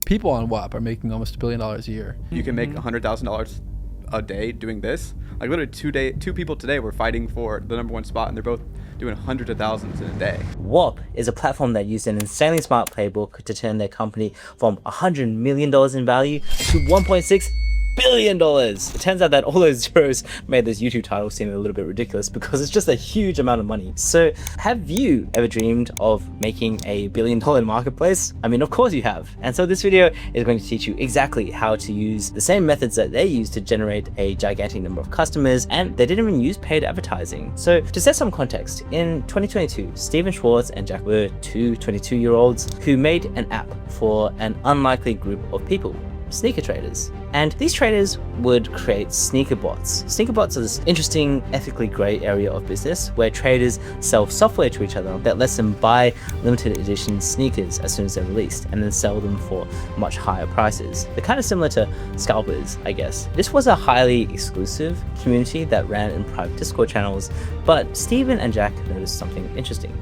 people on Whop are making almost $1 billion a year. You can make $100,000 a day doing this. Like literally two people today were fighting for the number one spot, and they're both doing hundreds of thousands in a day. Whop is a platform that used an insanely smart playbook to turn their company from $100 million in value to $1.6 billion. It turns out that all those zeros made this YouTube title seem a little bit ridiculous because it's just a huge amount of money. So have you ever dreamed of making a $1 billion marketplace? I mean, of course you have. And so this video is going to teach you exactly how to use the same methods that they use to generate a gigantic number of customers, and they didn't even use paid advertising. So to set some context, in 2022, Steven Schwartz and Jack were two 22-year-olds who made an app for an unlikely group of people, sneaker traders. And these traders would create sneaker bots. Sneaker bots are this interesting, ethically gray area of business where traders sell software to each other that lets them buy limited edition sneakers as soon as they're released and then sell them for much higher prices. They're kind of similar to scalpers, I guess. This was a highly exclusive community that ran in private Discord channels, but Steven and Jack noticed something interesting.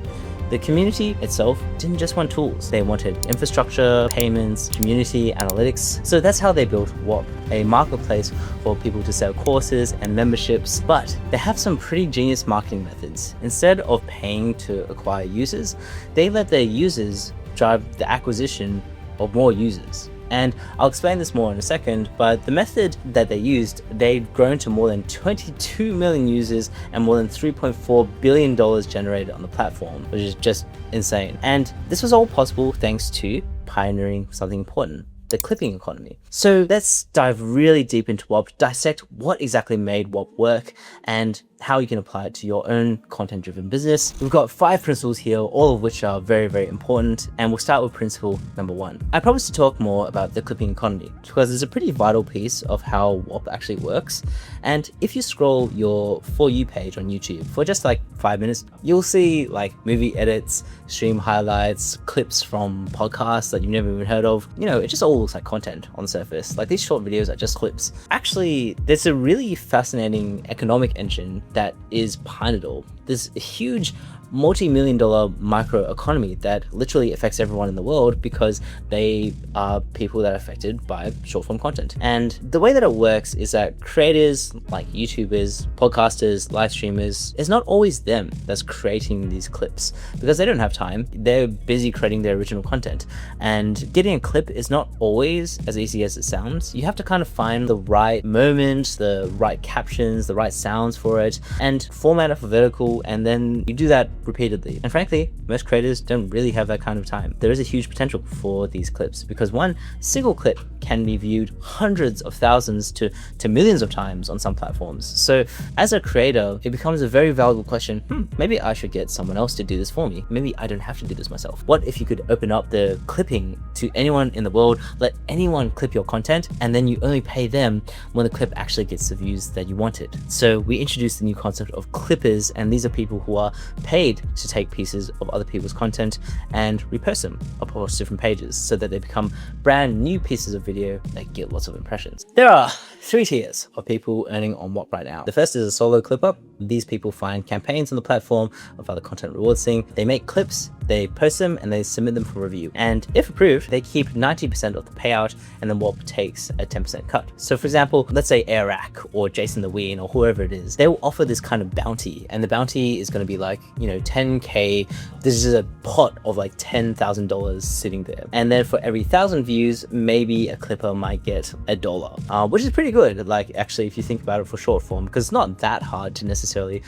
The community itself didn't just want tools. They wanted infrastructure, payments, community, analytics. So that's how they built Whop, a marketplace for people to sell courses and memberships. But they have some pretty genius marketing methods. Instead of paying to acquire users, they let their users drive the acquisition of more users. And I'll explain this more in a second, but the method that they used, they'd grown to more than 22 million users and more than $3.4 billion generated on the platform, which is just insane. And this was all possible thanks to pioneering something important: the clipping economy. So let's dive really deep into Whop, dissect what exactly made Whop work and how you can apply it to your own content-driven business. We've got 5 principles here, all of which are very, very important. And we'll start with principle number 1. I promised to talk more about the clipping economy because it's a pretty vital piece of how Whop actually works. And if you scroll your For You page on YouTube for just like 5 minutes, you'll see like movie edits, stream highlights, clips from podcasts that you've never even heard of. You know, it just all looks like content on the surface. Like these short videos are just clips. Actually, there's a really fascinating economic engine that is behind it all. There's a huge multi-million-dollar micro economy that literally affects everyone in the world because they are people that are affected by short-form content. And the way that it works is that creators like YouTubers, podcasters, live streamers, it's not always them that's creating these clips because they don't have time. They're busy creating their original content. And getting a clip is not always as easy as it sounds. You have to kind of find the right moment, the right captions, the right sounds for it, and format it for vertical, and then you do that repeatedly. And frankly, most creators don't really have that kind of time. There is a huge potential for these clips because one single clip can be viewed hundreds of thousands to millions of times on some platforms. So as a creator, it becomes a very valuable question. Maybe I should get someone else to do this for me. Maybe I don't have to do this myself. What if you could open up the clipping to anyone in the world, let anyone clip your content, and then you only pay them when the clip actually gets the views that you wanted? So we introduced the new concept of clippers, and these are people who are paid to take pieces of other people's content and repost them across different pages so that they become brand new pieces of video that get lots of impressions. There are 3 tiers of people earning on Whop right now. The first is a solo clipper. These people find campaigns on the platform of other content rewards thing. They make clips, they post them, and they submit them for review. And if approved, they keep 90% of the payout, and then Whop takes a 10% cut. So for example, let's say Airac or Jason the Ween or whoever it is, they will offer this kind of bounty, and the bounty is going to be like, you know, 10K. This is a pot of like $10,000 sitting there. And then for every 1,000 views, maybe a clipper might get $1, which is pretty good. Like actually, if you think about it for short form, because it's not that hard to necessarily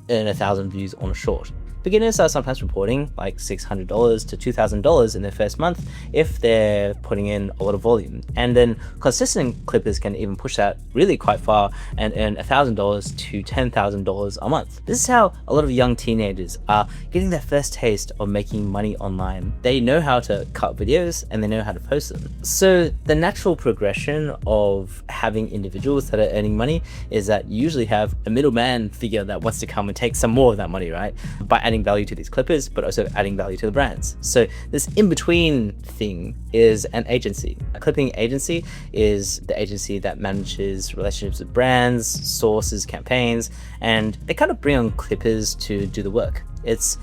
earn 1,000 views on a short. Beginners are sometimes reporting like $600 to $2,000 in their first month if they're putting in a lot of volume. And then consistent clippers can even push that really quite far and earn $1,000 to $10,000 a month. This is how a lot of young teenagers are getting their first taste of making money online. They know how to cut videos and they know how to post them. So the natural progression of having individuals that are earning money is that you usually have a middleman figure that wants to come and take some more of that money, right? By adding value to these clippers, but also adding value to the brands. So this in-between thing is an agency. A clipping agency is the agency that manages relationships with brands, sources, campaigns, and they kind of bring on clippers to do the work. It's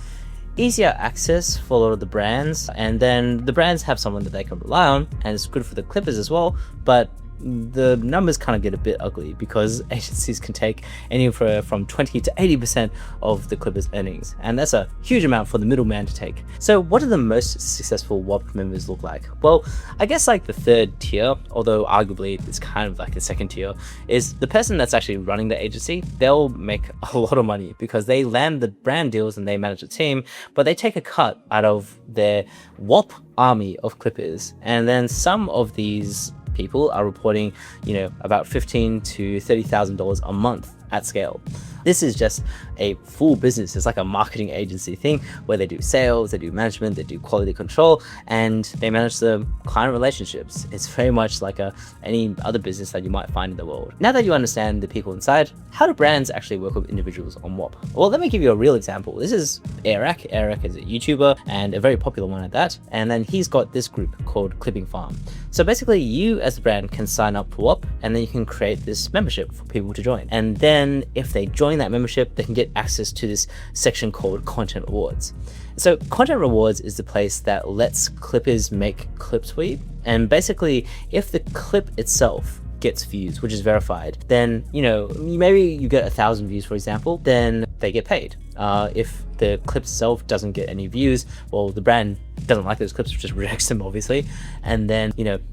easier access for a lot of the brands, and then the brands have someone that they can rely on, and it's good for the Clippers as well. But the numbers kind of get a bit ugly because agencies can take anywhere from 20 to 80% of the Clippers' earnings, and that's a huge amount for the middleman to take. So what do the most successful Whop members look like? Well, I guess like the third tier, although arguably it's kind of like the second tier, is the person that's actually running the agency. They'll make a lot of money because they land the brand deals and they manage a team, but they take a cut out of their Whop army of Clippers, and then some of these people are reporting, about $15,000 to $30,000 a month at scale. This is just a full business. It's like a marketing agency thing where they do sales, they do management, they do quality control, and they manage the client relationships. It's very much like any other business that you might find in the world. Now that you understand the people inside, how do brands actually work with individuals on Whop? Well, let me give you a real example. This is Eric. Eric is a YouTuber and a very popular one at that. And then he's got this group called Clipping Farm. So basically you as a brand can sign up for Whop, and then you can create this membership for people to join. And then if they join that membership, they can get access to this section called Content Rewards. So Content Rewards is the place that lets Clippers make clips for you. And basically, if the clip itself gets views, which is verified, then, maybe you get 1,000 views, for example, then they get paid. If the clip itself doesn't get any views, well, the brand doesn't like those clips, just rejects them, obviously, and then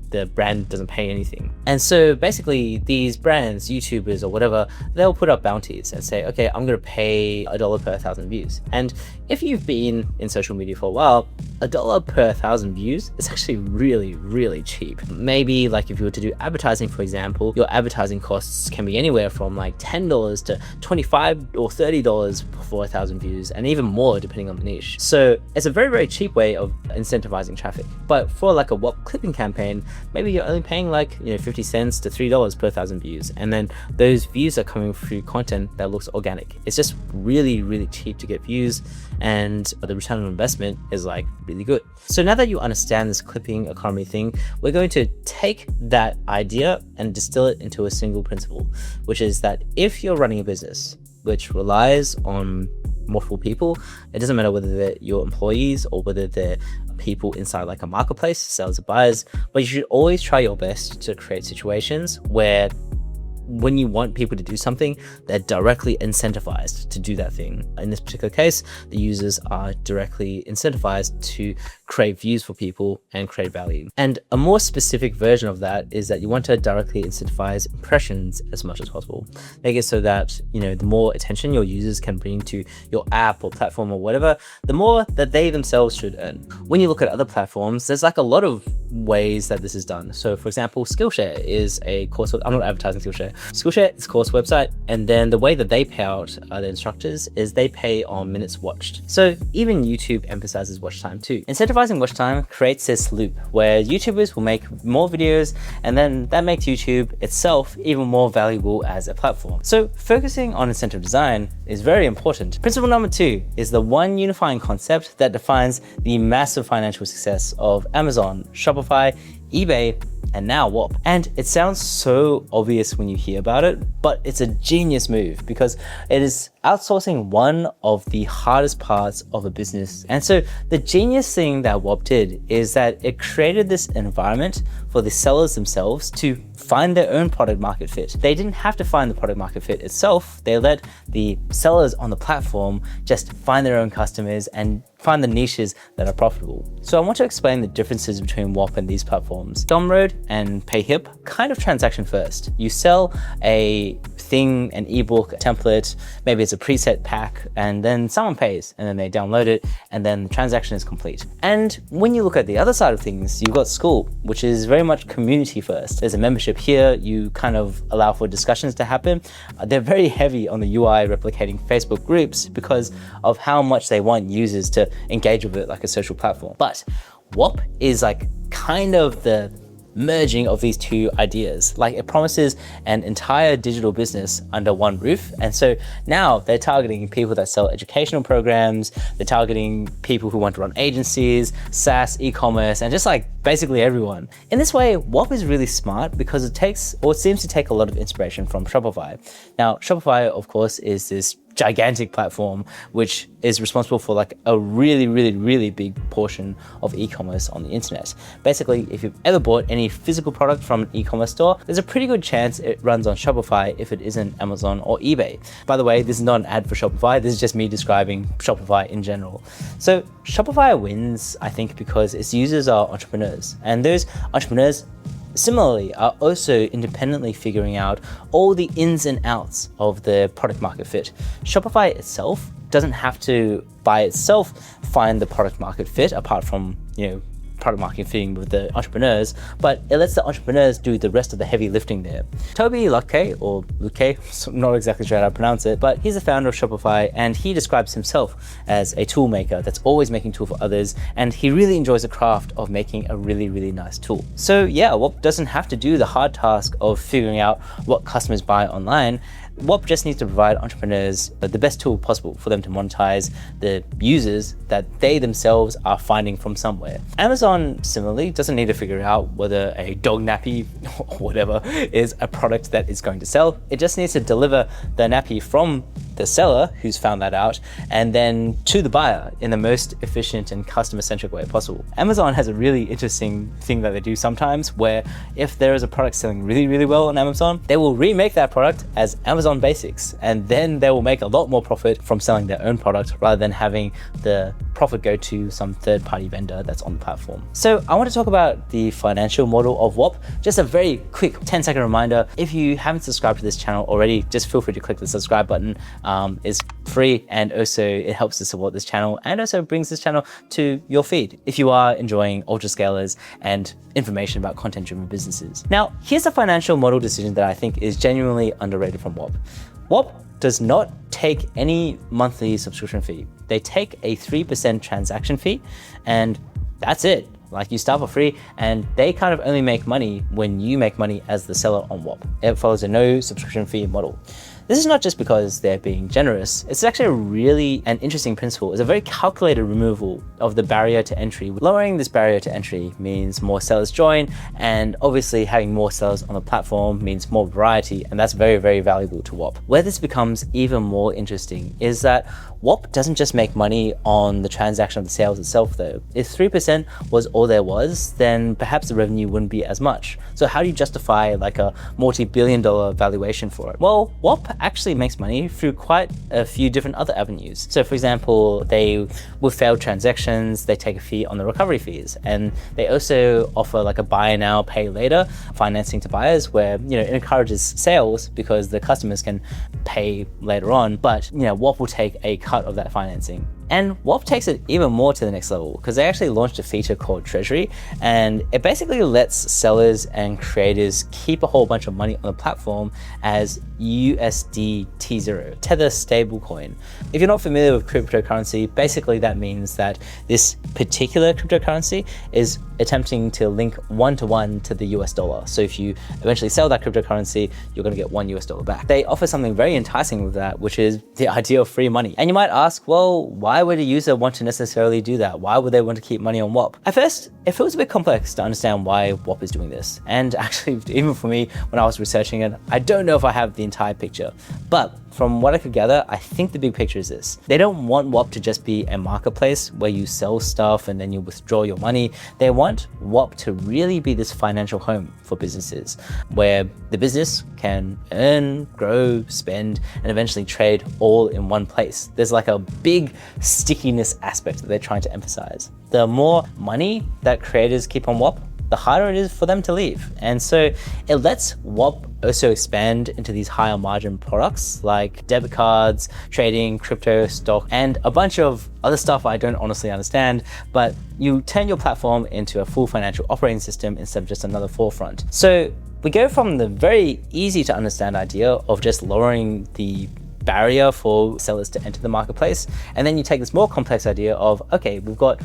the brand doesn't pay anything. And so basically these brands, YouTubers or whatever, they'll put up bounties and say, okay, I'm gonna pay $1 per 1,000 views. And if you've been in social media for a while, $1 per 1,000 views is actually really, really cheap. Maybe like if you were to do advertising, for example, your advertising costs can be anywhere from like $10 to $25 or $30 for 1,000 views, and even more depending on the niche. So it's a very, very cheap way of incentivizing traffic. But for like a Whop clipping campaign, maybe you're only paying like 50 cents to $3 per 1,000 views, and then those views are coming through content that looks organic. It's just really, really cheap to get views, and the return on investment is like really good. So now that you understand this clipping economy thing, we're going to take that idea and distill it into a single principle, which is that if you're running a business which relies on multiple people, it doesn't matter whether they're your employees or whether they're people inside like a marketplace, sellers or buyers, but you should always try your best to create situations where when you want people to do something, they're directly incentivized to do that thing. In this particular case, the users are directly incentivized to create views for people and create value. And a more specific version of that is that you want to directly incentivize impressions as much as possible. Make it so that, the more attention your users can bring to your app or platform or whatever, the more that they themselves should earn. When you look at other platforms, there's like a lot of ways that this is done. So for example, Skillshare is a course, I'm not advertising Skillshare. Skillshare is a course website, and then the way that they pay out the instructors is they pay on minutes watched. So even YouTube emphasizes watch time too. Incentivizing watch time creates this loop where YouTubers will make more videos, and then that makes YouTube itself even more valuable as a platform. So focusing on incentive design is very important. Principle number 2 is the one unifying concept that defines the massive financial success of Amazon, Shopify, eBay, and now Whop. And it sounds so obvious when you hear about it, but it's a genius move because it is outsourcing one of the hardest parts of a business. And so the genius thing that Whop did is that it created this environment for the sellers themselves to find their own product market fit. They didn't have to find the product market fit itself. They let the sellers on the platform just find their own customers and find the niches that are profitable. So I want to explain the differences between Whop and these platforms. Gumroad and PayHip, kind of transaction first. You sell a thing, an ebook, a template, maybe it's a preset pack, and then someone pays and then they download it and then the transaction is complete. And when you look at the other side of things, you've got School, which is very much community first. There's a membership here, you kind of allow for discussions to happen. They're very heavy on the UI replicating Facebook groups because of how much they want users to engage with it like a social platform. But Whop is like kind of the merging of these two ideas. Like it promises an entire digital business under one roof. And so now they're targeting people that sell educational programs, they're targeting people who want to run agencies, SaaS, e-commerce, and just like basically everyone. In this way, Whop is really smart because it seems to take a lot of inspiration from Shopify. Now, Shopify, of course, is this gigantic platform which is responsible for like a really big portion of e-commerce on the internet. Basically, if you've ever bought any physical product from an e-commerce store, there's a pretty good chance it runs on Shopify if it isn't Amazon or eBay. By the way, this is not an ad for Shopify, this is just me describing Shopify in general. So Shopify wins, I think, because its users are entrepreneurs, and those entrepreneurs similarly are also independently figuring out all the ins and outs of the product market fit. Shopify itself doesn't have to by itself find the product market fit apart from, product market fitting with the entrepreneurs, but it lets the entrepreneurs do the rest of the heavy lifting there. Toby Luke, or Luke, I'm not exactly sure how to pronounce it, but he's the founder of Shopify, and he describes himself as a tool maker that's always making tools for others, and he really enjoys the craft of making a really nice tool. So yeah, Whop doesn't have to do the hard task of figuring out what customers buy online. Whop just needs to provide entrepreneurs the best tool possible for them to monetize the users that they themselves are finding from somewhere. Amazon, similarly, doesn't need to figure out whether a dog nappy or whatever is a product that is going to sell. It just needs to deliver the nappy from the seller who's found that out and then to the buyer in the most efficient and customer-centric way possible. Amazon has a really interesting thing that they do sometimes where if there is a product selling really well on Amazon, they will remake that product as Amazon Basics, and then they will make a lot more profit from selling their own product rather than having the profit go to some third-party vendor that's on the platform. So I want to talk about the financial model of Whop. Just a very quick 10-second reminder, if you haven't subscribed to this channel already, just feel free to click the subscribe button. It's free, and also it helps to support this channel and also brings this channel to your feed if you are enjoying ultra scalers and information about content-driven businesses. Now, here's a financial model decision that I think is genuinely underrated from Whop. Whop does not take any monthly subscription fee. They take a 3% transaction fee, and that's it. Like, you start for free, and they kind of only make money when you make money as the seller on Whop. It follows a no subscription fee model. This is not just because they're being generous. It's actually a really an interesting principle. It's a very calculated removal of the barrier to entry. Lowering this barrier to entry means more sellers join, and obviously having more sellers on the platform means more variety, and that's very valuable to Whop. Where this becomes even more interesting is that Whop doesn't just make money on the transaction of the sales itself though. If 3% was all there was, then perhaps the revenue wouldn't be as much. So how do you justify like a multi-billion-dollar valuation for it? Well, Whop actually makes money through quite a few different other avenues. So for example, with failed transactions, they take a fee on the recovery fees, and they also offer like a buy now, pay later financing to buyers where, it encourages sales because the customers can pay later on, but Whop will take a cut of that financing. And Whop takes it even more to the next level because they actually launched a feature called Treasury, and it basically lets sellers and creators keep a whole bunch of money on the platform as USD T0, Tether stablecoin. If you're not familiar with cryptocurrency, basically that means that this particular cryptocurrency is attempting to link one-to-one to the US dollar. So if you eventually sell that cryptocurrency, you're going to get $1 back. They offer something very enticing with that, which is the idea of free money. And you might ask, well, why would a user want to necessarily do that? Why would they want to keep money on Whop? At first, it feels a bit complex to understand why Whop is doing this. And actually, even for me, when I was researching it, I don't know if I have the entire picture. But from what I could gather, I think the big picture is this. They don't want Whop to just be a marketplace where you sell stuff and then you withdraw your money. They want Whop to really be this financial home for businesses where the business can earn, grow, spend, and eventually trade all in one place. There's like a big stickiness aspect that they're trying to emphasize. The more money that creators keep on Whop, the harder it is for them to leave. And so it lets Whop also expand into these higher margin products like debit cards, trading, crypto, stock, and a bunch of other stuff I don't honestly understand, but you turn your platform into a full financial operating system instead of just another forefront. So we go from the very easy to understand idea of just lowering the barrier for sellers to enter the marketplace, and then you take this more complex idea of, okay, we've got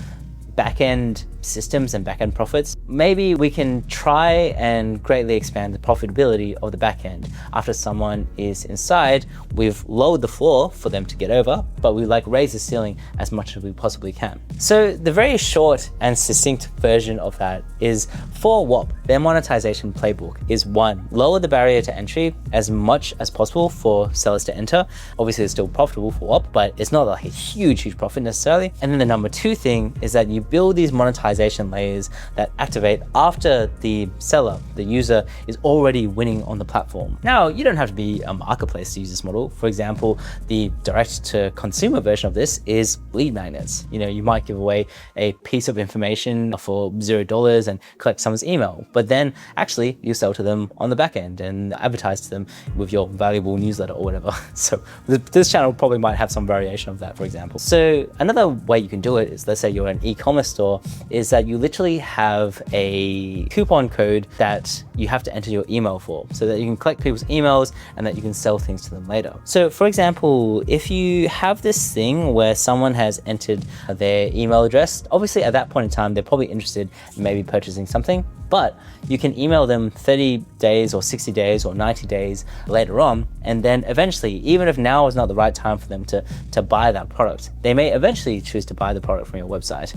back-end systems and back-end profits. maybe we can try and greatly expand the profitability of the backend. After someone is inside, we've lowered the floor for them to get over, but we like raise the ceiling as much as we possibly can. So the very short and succinct version of that is for Whop, their monetization playbook is 1, lower the barrier to entry as much as possible for sellers to enter. Obviously it's still profitable for Whop, but it's not like a huge profit necessarily. And then the number 2 thing is that you build these monetization layers that activate after the seller, the user, is already winning on the platform. Now, you don't have to be a marketplace to use this model. For example, the direct to consumer version of this is lead magnets. You know, you might give away a piece of information for $0 and collect someone's email, but then actually you sell to them on the back end and advertise to them with your valuable newsletter or whatever. So this channel probably might have some variation of that, for example. So another way you can do it is, let's say you're an e-commerce store, is that you literally have a coupon code that you have to enter your email for, so that you can collect people's emails and that you can sell things to them later. So for example, if you have this thing where someone has entered their email address, obviously at that point in time, they're probably interested in maybe purchasing something, but you can email them 30 days or 60 days or 90 days later on, and then eventually, even if now is not the right time for them to buy that product, they may eventually choose to buy the product from your website.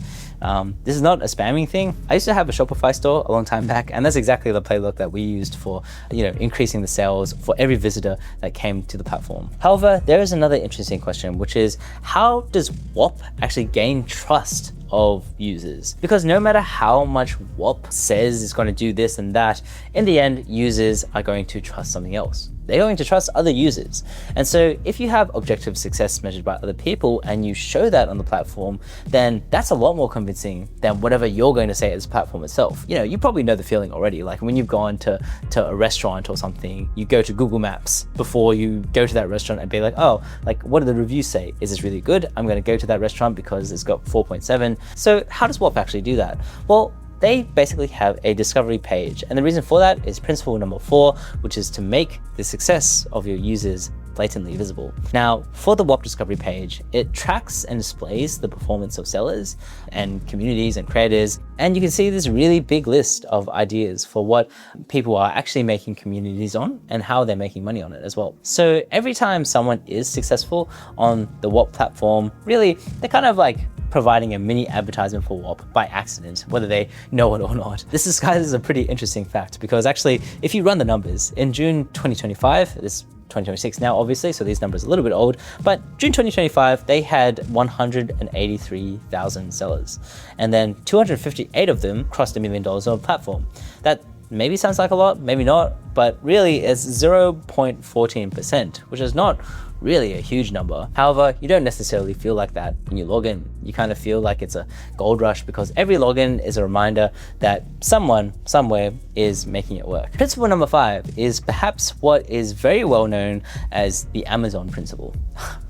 This is not a spamming thing. I used to have a Shopify store a long time back, and that's exactly the playbook that we used for, increasing the sales for every visitor that came to the platform. However, there is another interesting question, which is, how does Whop actually gain trust of users? Because no matter how much Whop says it's going to do this and that, in the end, users are going to trust something else. They're going to trust other users. And so if you have objective success measured by other people and you show that on the platform, then that's a lot more convincing than whatever you're going to say as a platform itself. You probably know the feeling already. Like when you've gone to a restaurant or something, you go to Google Maps before you go to that restaurant and be like, oh, like what do the reviews say? Is this really good? I'm going to go to that restaurant because it's got 4.7. So how does Whop actually do that? Well, they basically have a discovery page. And the reason for that is principle number 4, which is to make the success of your users blatantly visible. Now, for the Whop discovery page, it tracks and displays the performance of sellers and communities and creators. And you can see this really big list of ideas for what people are actually making communities on and how they're making money on it as well. So every time someone is successful on the Whop platform, really, they're kind of like providing a mini advertisement for Whop by accident, whether they know it or not. This is a pretty interesting fact, because actually, if you run the numbers, in June 2025, this 2026 now, obviously, so these numbers are a little bit old, but June 2025, they had 183,000 sellers. And then 258 of them crossed $1 million on the platform. That maybe sounds like a lot, maybe not, but really it's 0.14%, which is not really a huge number. However, you don't necessarily feel like that when you log in. You kind of feel like it's a gold rush, because every login is a reminder that someone, somewhere is making it work. Principle number 5 is perhaps what is very well known as the Amazon principle.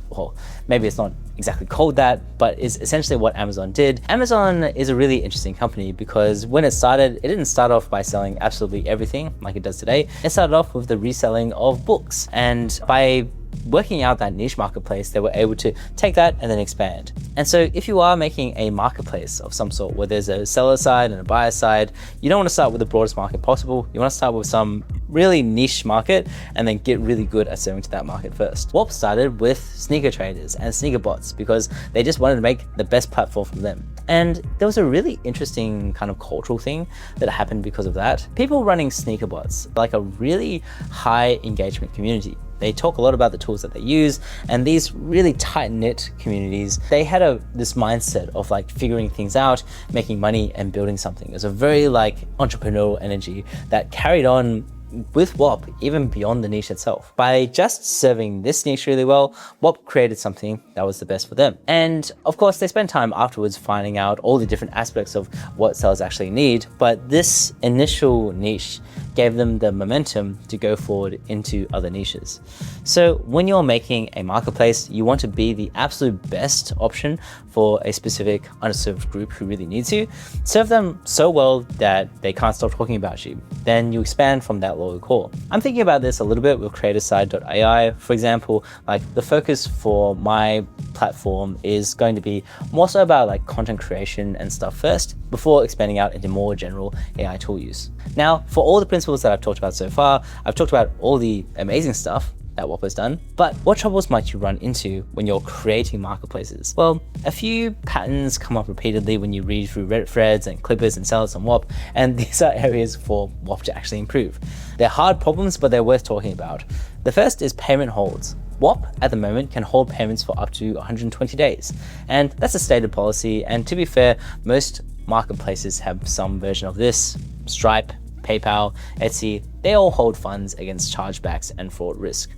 Well, maybe it's not exactly called that, but is essentially what Amazon did. Amazon is a really interesting company because when it started, it didn't start off by selling absolutely everything like it does today. It started off with the reselling of books. And by working out that niche marketplace, they were able to take that and then expand. And so if you are making a marketplace of some sort where there's a seller side and a buyer side, you don't want to start with the broadest market possible. You want to start with some really niche market and then get really good at selling to that market first. Whop started with sneaker traders and sneaker bots because they just wanted to make the best platform for them. And there was a really interesting kind of cultural thing that happened because of that. People running sneaker bots, like a really high engagement community. They talk a lot about the tools that they use, and these really tight-knit communities, they had this mindset of like figuring things out, making money and building something. It was a very like entrepreneurial energy that carried on with Whop even beyond the niche itself. By just serving this niche really well, Whop created something that was the best for them. And of course, they spent time afterwards finding out all the different aspects of what sellers actually need, but this initial niche gave them the momentum to go forward into other niches. So when you're making a marketplace, you want to be the absolute best option for a specific underserved group who really needs you, serve them so well that they can't stop talking about you. Then you expand from that loyal core. I'm thinking about this a little bit with creatorside.ai. For example, like the focus for my platform is going to be more so about like content creation and stuff first, before expanding out into more general AI tool use. Now, for all the principles that I've talked about so far, I've talked about all the amazing stuff that Whop has done, but what troubles might you run into when you're creating marketplaces? Well, a few patterns come up repeatedly when you read through Reddit threads and clippers and sellers on Whop, and these are areas for Whop to actually improve. They're hard problems, but they're worth talking about. The first is payment holds. Whop at the moment can hold payments for up to 120 days, and that's a stated policy, and to be fair, most marketplaces have some version of this. Stripe, PayPal, Etsy, they all hold funds against chargebacks and fraud risk.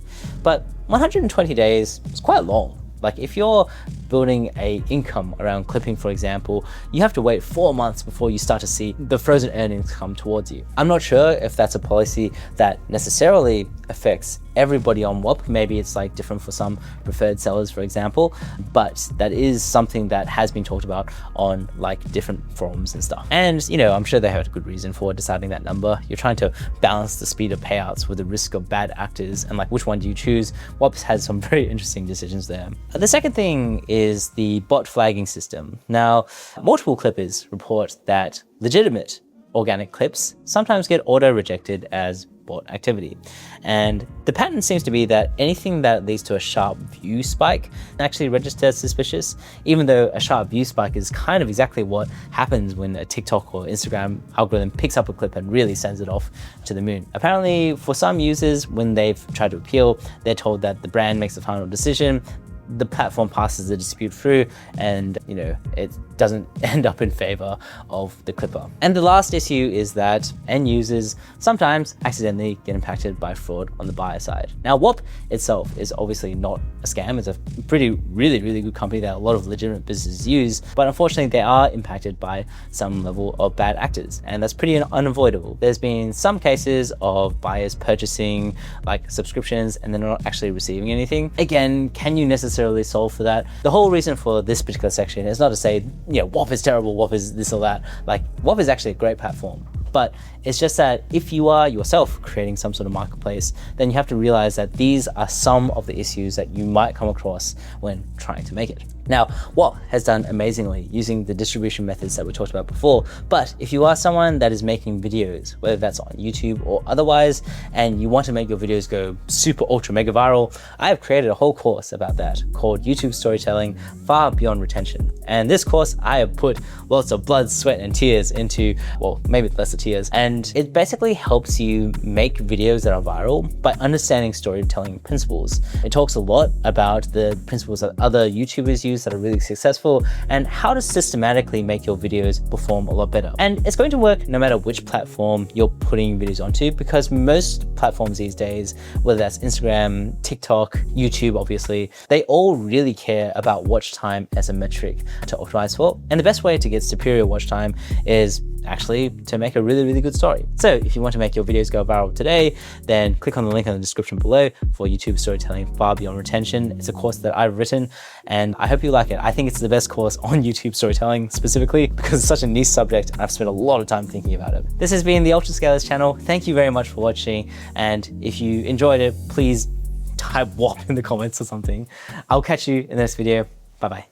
But 120 days is quite long. Like if you're building a income around clipping, for example, you have to wait 4 months before you start to see the frozen earnings come towards you. I'm not sure if that's a policy that necessarily affects everybody on Whop. Maybe it's like different for some preferred sellers, for example, but that is something that has been talked about on like different forums and stuff. And you know, I'm sure they had a good reason for deciding that number. You're trying to balance the speed of payouts with the risk of bad actors, and like which one do you choose? Whop's had some very interesting decisions there. The second thing is the bot flagging system. Now, multiple clippers report that legitimate organic clips sometimes get auto-rejected as bot activity. And the pattern seems to be that anything that leads to a sharp view spike actually registers as suspicious, even though a sharp view spike is kind of exactly what happens when a TikTok or Instagram algorithm picks up a clip and really sends it off to the moon. Apparently, for some users, when they've tried to appeal, they're told that the brand makes the final decision, the platform passes the dispute through, and you know, it doesn't end up in favor of the clipper. And the last issue is that end users sometimes accidentally get impacted by fraud on the buyer side. Now, Whop itself is obviously not a scam. It's a really good company that a lot of legitimate businesses use, but unfortunately they are impacted by some level of bad actors, and that's pretty unavoidable. There's been some cases of buyers purchasing like subscriptions and they're not actually receiving anything. Again, can you necessarily solve for that? The whole reason for this particular section is not to say, you know, Whop is terrible, Whop is this or that. Like, Whop is actually a great platform. But it's just that if you are yourself creating some sort of marketplace, then you have to realize that these are some of the issues that you might come across when trying to make it. Now, Whop has done amazingly using the distribution methods that we talked about before, but if you are someone that is making videos, whether that's on YouTube or otherwise, and you want to make your videos go super ultra mega viral, I have created a whole course about that called YouTube Storytelling Far Beyond Retention. And this course, I have put lots of blood, sweat, and tears into, well, maybe less of tears, and it basically helps you make videos that are viral by understanding storytelling principles. It talks a lot about the principles that other YouTubers use that are really successful, and how to systematically make your videos perform a lot better. And it's going to work no matter which platform you're putting videos onto, because most platforms these days, whether that's Instagram, TikTok, YouTube, obviously, they all really care about watch time as a metric to optimize for. And the best way to get superior watch time is actually to make a really good story. So if you want to make your videos go viral today, then click on the link in the description below for YouTube Storytelling Far Beyond Retention. It's a course that I've written, and I hope you like it. I think it's the best course on YouTube storytelling specifically because it's such a niche subject and I've spent a lot of time thinking about it. This has been the Ultra Scalers channel. Thank you very much for watching, and if you enjoyed it, please type Whop in the comments or something. I'll catch you in the next video. Bye bye.